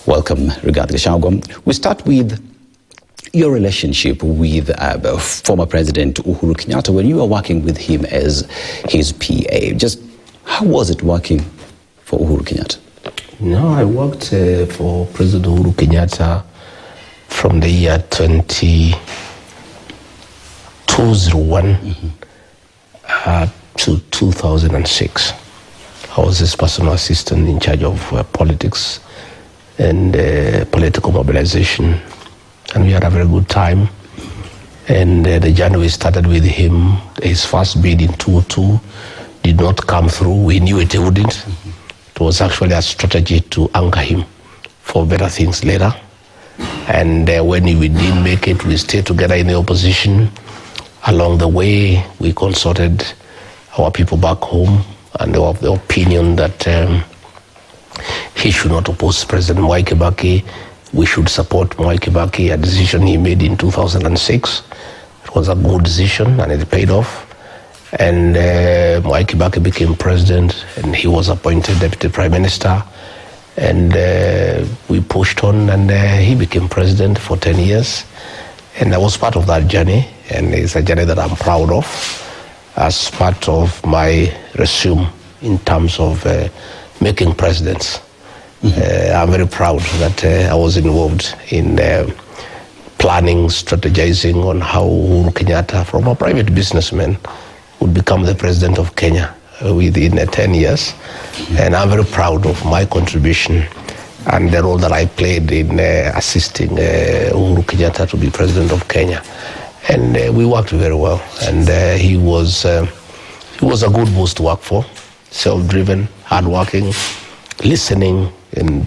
Welcome, Rigathi Gachagua. We start with your relationship with former President Uhuru Kenyatta when you were working with him as his PA. Just how was it working for Uhuru Kenyatta? No, I worked for President Uhuru Kenyatta from the year 2001 to 2006. I was his personal assistant in charge of politics and political mobilization, and we had a very good time. And the journey we started with him, his first bid in 2002 did not come through. We knew it wouldn't. It was actually a strategy to anchor him for better things later. And when we didn't make it, we stayed together in the opposition. Along the way, we consulted our people back home, and they were of the opinion that he should not oppose President Mwai Kibaki. We should support Mwai Kibaki, a decision he made in 2006. It was a good decision, and it paid off. And Mwai Kibaki became president, and he was appointed deputy prime minister. And we pushed on, and he became president for 10 years. And I was part of that journey, and it's a journey that I'm proud of as part of my resume in terms of making presidents. I'm very proud that I was involved in planning, strategizing on how Uhuru Kenyatta, from a private businessman, would become the president of Kenya within 10 years. And I'm very proud of my contribution and the role that I played in assisting Uhuru Kenyatta to be president of Kenya. And we worked very well. And he was a good boss to work for, self-driven, hardworking, listening, and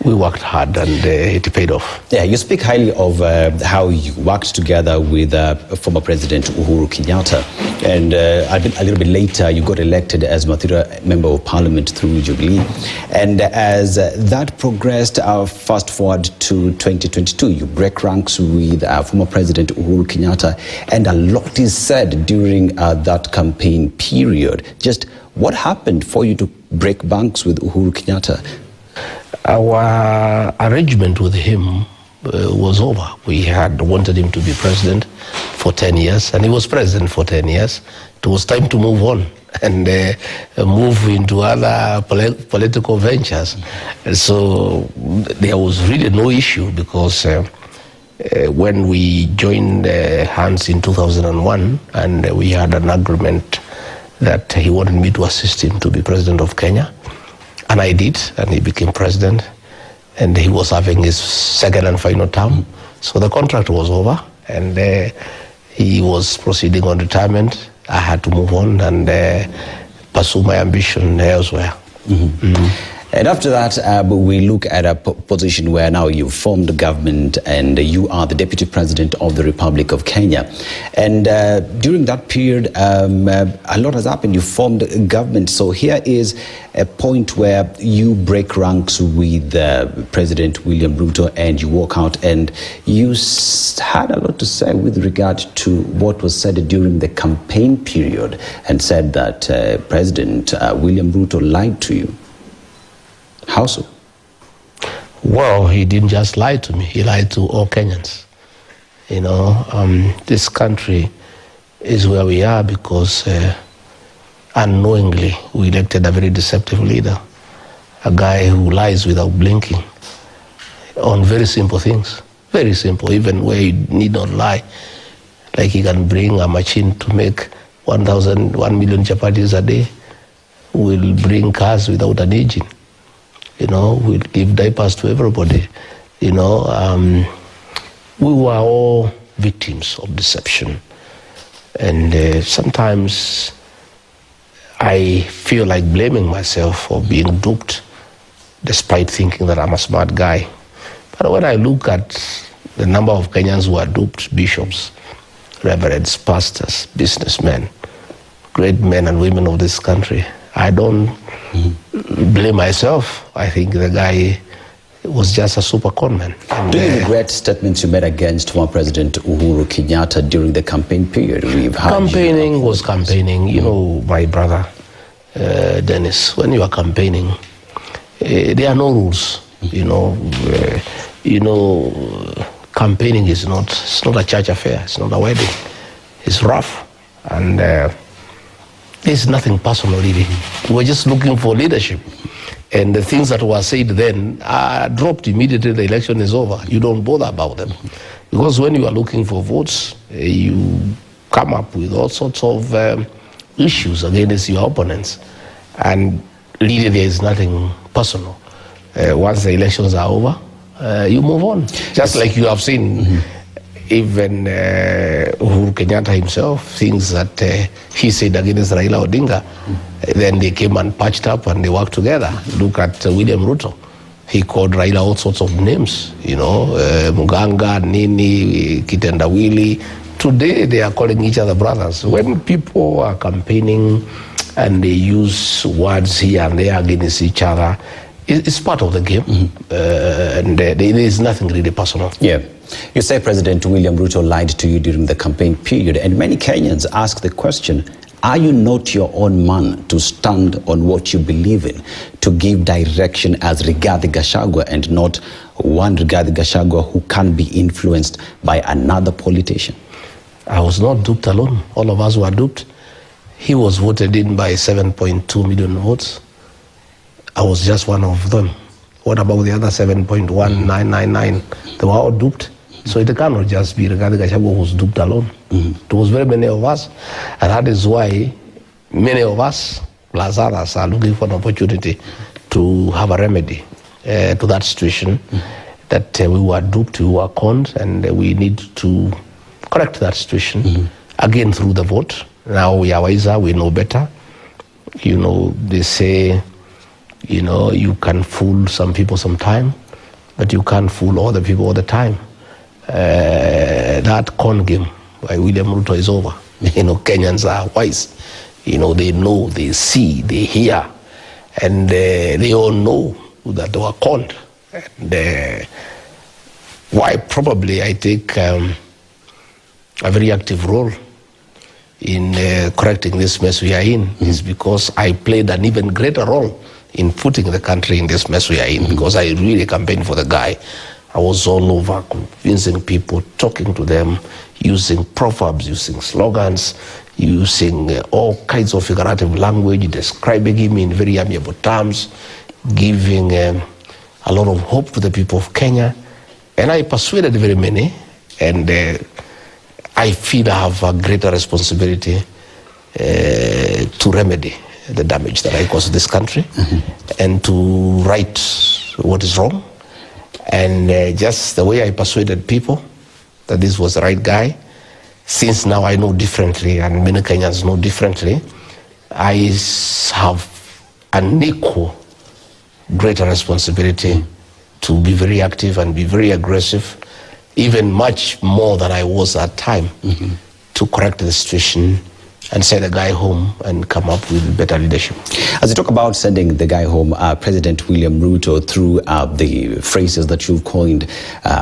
we worked hard, and it paid off. Yeah, you speak highly of how you worked together with former President Uhuru Kenyatta, and a little bit later you got elected as Mathira Member of Parliament through Jubilee. And as that progressed, fast forward to 2022, you break ranks with former President Uhuru Kenyatta, and a lot is said during that campaign period. Just what happened for you to break ranks with Uhuru Kenyatta? Our arrangement with him was over. We had wanted him to be president for 10 years, and he was president for 10 years. It was time to move on and move into other political ventures. So there was really no issue, because when we joined hands in 2001, and we had an agreement that he wanted me to assist him to be president of Kenya. And I did, and he became president, and he was having his second and final term. So the contract was over, and he was proceeding on retirement. I had to move on and pursue my ambition elsewhere. And after that, we look at a position where now you've formed a government and you are the Deputy President of the Republic of Kenya. And during that period, a lot has happened. You formed a government. So here is a point where you break ranks with President William Ruto, and you walk out, and you had a lot to say with regard to what was said during the campaign period, and said that President William Ruto lied to you. How so? Well, he didn't just lie to me, he lied to all Kenyans. You know, this country is where we are because unknowingly we elected a very deceptive leader, a guy who lies without blinking on very simple things. Very simple, even where you need not lie. Like he can bring a machine to make 1 million chapatis a day, will bring cars without an engine. You know, we'll give diapers to everybody. You know, we were all victims of deception. And sometimes I feel like blaming myself for being duped, despite thinking that I'm a smart guy. But when I look at the number of Kenyans who are duped, bishops, reverends, pastors, businessmen, great men and women of this country, I don't blame myself. I think the guy was just a super con man. Do you regret statements you made against former President Uhuru Kenyatta during the campaign period? Campaigning was campaigning. You know, my brother, Dennis, when you are campaigning, there are no rules. Campaigning is it's not a church affair. It's not a wedding. It's rough, and there's nothing personal really. We're just looking for leadership, and the things that were said then are dropped immediately. The election is over. You don't bother about them, because when you are looking for votes, you come up with all sorts of issues against your opponents, and really there is nothing personal. Once the elections are over, you move on. Just like you have seen, even Uhuru Kenyatta himself, things that he said against Raila Odinga, then they came and patched up and they worked together. Look at William Ruto. He called Raila all sorts of names, Muganga, Nini, Kitendawili. Today they are calling each other brothers. When people are campaigning and they use words here and there against each other, it's part of the game, and there is nothing really personal. Yeah. You say President William Ruto lied to you during the campaign period, and many Kenyans ask the question, are you not your own man to stand on what you believe in, to give direction as Rigathi Gachagua, and not one Rigathi Gachagua who can be influenced by another politician? I was not duped alone. All of us were duped. He was voted in by 7.2 million votes. I was just one of them. What about the other 7.1999? They were all duped. So it cannot just be Rigathi Gachagua who was duped alone. It was very many of us. And that is why many of us, plus others, are looking for an opportunity to have a remedy to that situation, that we were duped, we were conned, and we need to correct that situation, again through the vote. Now we are wiser, we know better. They say, you can fool some people sometime, but you can't fool all the people all the time. That con game by William Ruto is over. Kenyans are wise. They know, they see, they hear, and they all know that they were conned. And why probably I take a very active role in correcting this mess we are in is because I played an even greater role in putting the country in this mess we are in, because I really campaigned for the guy. I was all over convincing people, talking to them, using proverbs, using slogans, using all kinds of figurative language, describing him in very amiable terms, giving a lot of hope to the people of Kenya. And I persuaded very many, and I feel I have a greater responsibility to remedy the damage that I caused this country, and to right what is wrong. And just the way I persuaded people that this was the right guy, since now I know differently and many Kenyans know differently, I have an equal greater responsibility to be very active and be very aggressive, even much more than I was at time, to correct the situation and send the guy home and come up with better leadership. As you talk about sending the guy home, President William Ruto, through the phrases that you've coined,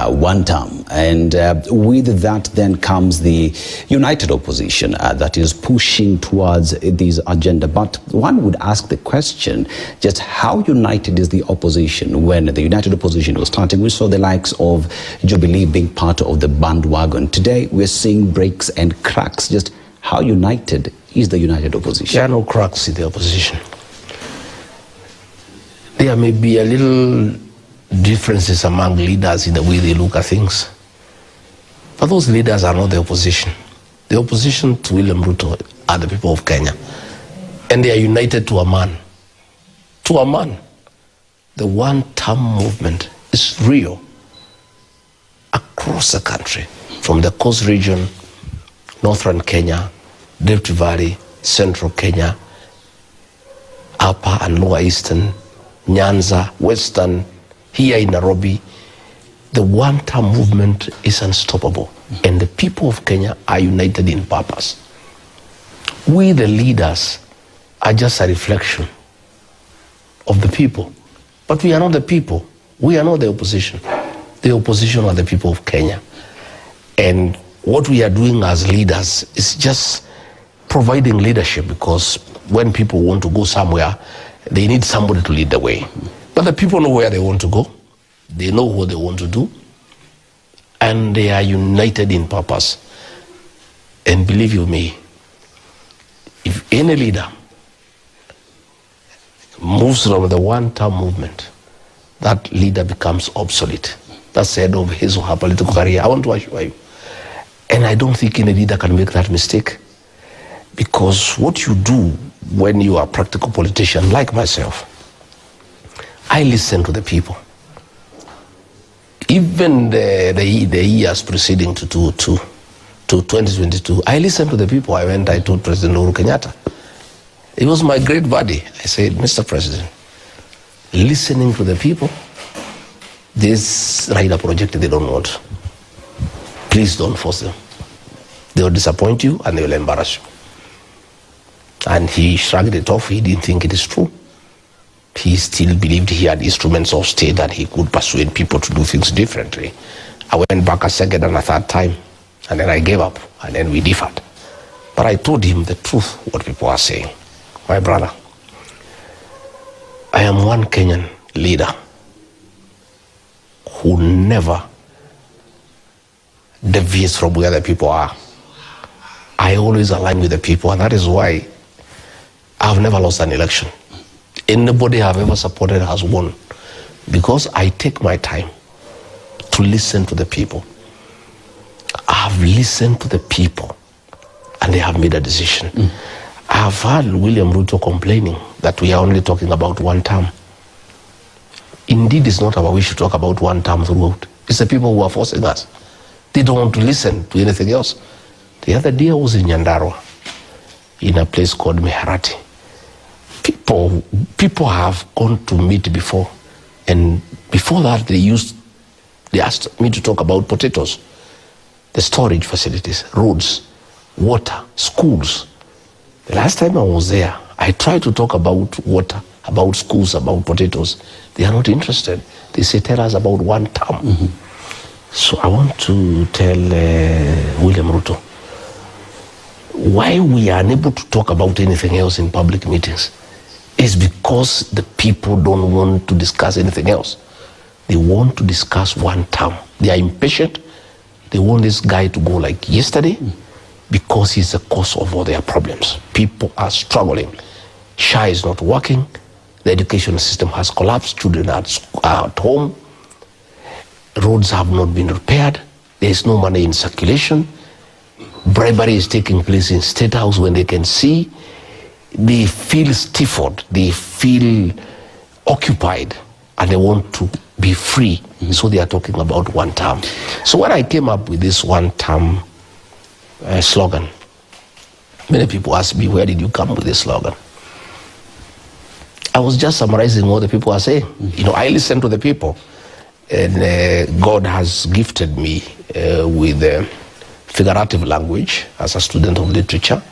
one term, and with that then comes the united opposition that is pushing towards this agenda. But one would ask the question, just how united is the opposition? When the united opposition was starting, we saw the likes of Jubilee being part of the bandwagon. Today, we're seeing breaks and cracks. Just how united is the united opposition? There are no cracks in the opposition. There may be a little differences among leaders in the way they look at things. But those leaders are not the opposition. The opposition to William Ruto are the people of Kenya. And they are united to a man. To a man. The one-term movement is real across the country, from the coast region, northern Kenya, Rift Valley, central Kenya, upper and lower eastern, Nyanza, western, here in Nairobi. The one-term movement is unstoppable, and the people of Kenya are united in purpose. We, the leaders, are just a reflection of the people, but we are not the people. We are not the opposition. The opposition are the people of Kenya. And what we are doing as leaders is just providing leadership, because when people want to go somewhere, they need somebody to lead the way. But the people know where they want to go. they know what they want to do, and they are united in purpose. And believe you me, if any leader moves from the one-term movement, that leader becomes obsolete. That's the end of his or her political career. I want to assure you. And I don't think any leader can make that mistake. Because what you do when you are a practical politician, like myself, I listen to the people. Even the years preceding to 2022, I listened to the people. I told President Uhuru Kenyatta. It was my great buddy. I said, Mr. President, listening to the people, this rider project they don't want. Please don't force them. They will disappoint you and they will embarrass you. And he shrugged it off. He didn't think it is true. He still believed he had instruments of state that he could persuade people to do things differently. I went back a second and a third time, and then I gave up, and then we differed. But I told him the truth, what people are saying. My brother, I am one Kenyan leader who never deviates from where the people are. I always align with the people, and that is why I've never lost an election. Anybody I've ever supported has won, because I take my time to listen to the people. I've listened to the people, and they have made a decision. I've heard William Ruto complaining that we are only talking about one term. Indeed, it's not about we should talk about one term throughout. It's the people who are forcing us. They don't want to listen to anything else. The other day I was in Nyandarua, in a place called Meharati. People have gone to meet before, and before that they asked me to talk about potatoes, the storage facilities, roads, water, schools. The last time I was there, I tried to talk about water, about schools, about potatoes. They are not interested. They say, tell us about one term. So I want to tell William Ruto, why we are unable to talk about anything else in public meetings is because the people don't want to discuss anything else. They want to discuss one term. They are impatient. They want this guy to go like yesterday because he's the cause of all their problems. People are struggling. SHA is not working. The education system has collapsed. Children are at home. Roads have not been repaired. There is no money in circulation. Bribery is taking place in State House when they can see. They feel stifled. They feel occupied, and they want to be free. So they are talking about one term. So when I came up with this one term slogan, many people ask me, where did you come with this slogan? I was just summarizing what the people are saying. You know, I listen to the people, and God has gifted me with figurative language as a student of literature.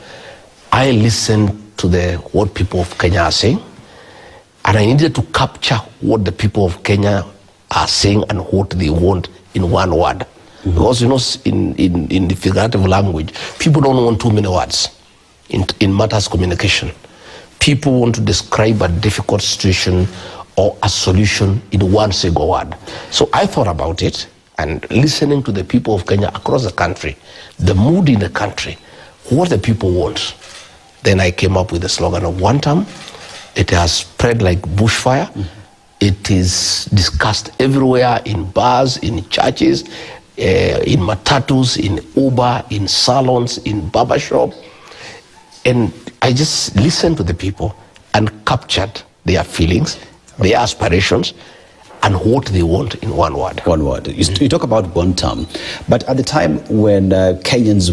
I listen to what people of Kenya are saying, and I needed to capture what the people of Kenya are saying and what they want in one word. Because, you know, in the figurative language, people don't want too many words in matters communication. People want to describe a difficult situation or a solution in one single word. So I thought about it, and listening to the people of Kenya across the country, the mood in the country, what the people want, then I came up with the slogan of one term. It has spread like bushfire. It is discussed everywhere, in bars, in churches, in matatus, in Uber, in salons, in barbershop. And I just listened to the people and captured their feelings, their aspirations, and what they want in one word. One word. You talk about one term, but at the time when Kenyans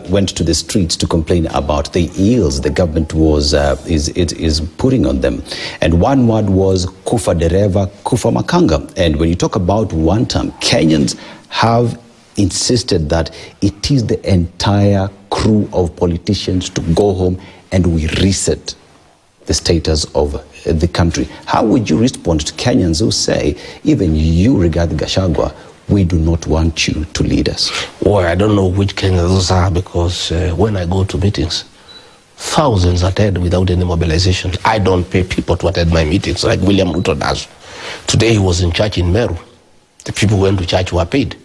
went to the streets to complain about the ills the government is putting on them, and one word was kufa dereva, kufa makanga. And when you talk about one term, Kenyans have insisted that it is the entire crew of politicians to go home and we reset the status of the country. How would you respond to Kenyans who say, even you, regard Gachagua, we do not want you to lead us? Well, I don't know which Kenyans those are, because when I go to meetings, thousands attend without any mobilization. I don't pay people to attend my meetings like William Ruto does. Today he was in church in Meru. The people who went to church were paid.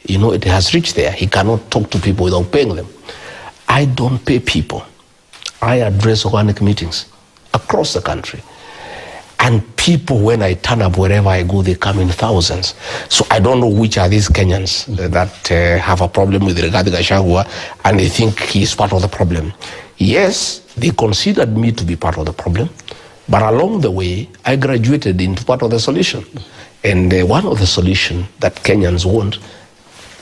You know, it has reached there. He cannot talk to people without paying them. I don't pay people. I address organic meetings across the country. And people, when I turn up wherever I go, they come in thousands. So I don't know which are these Kenyans that have a problem with Gachagua and they think he's part of the problem. Yes, they considered me to be part of the problem, but along the way, I graduated into part of the solution. And one of the solutions that Kenyans want,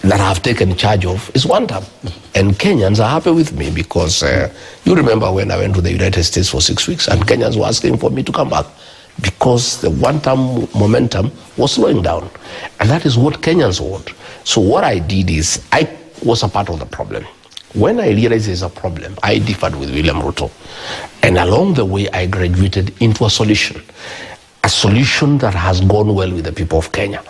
that I've taken charge of, is one term. And Kenyans are happy with me because you remember when I went to the United States for 6 weeks and Kenyans were asking for me to come back because the one-term momentum was slowing down. And that is what Kenyans want. So what I did is I was a part of the problem. When I realized there's a problem, I differed with William Ruto. And along the way, I graduated into a solution that has gone well with the people of Kenya.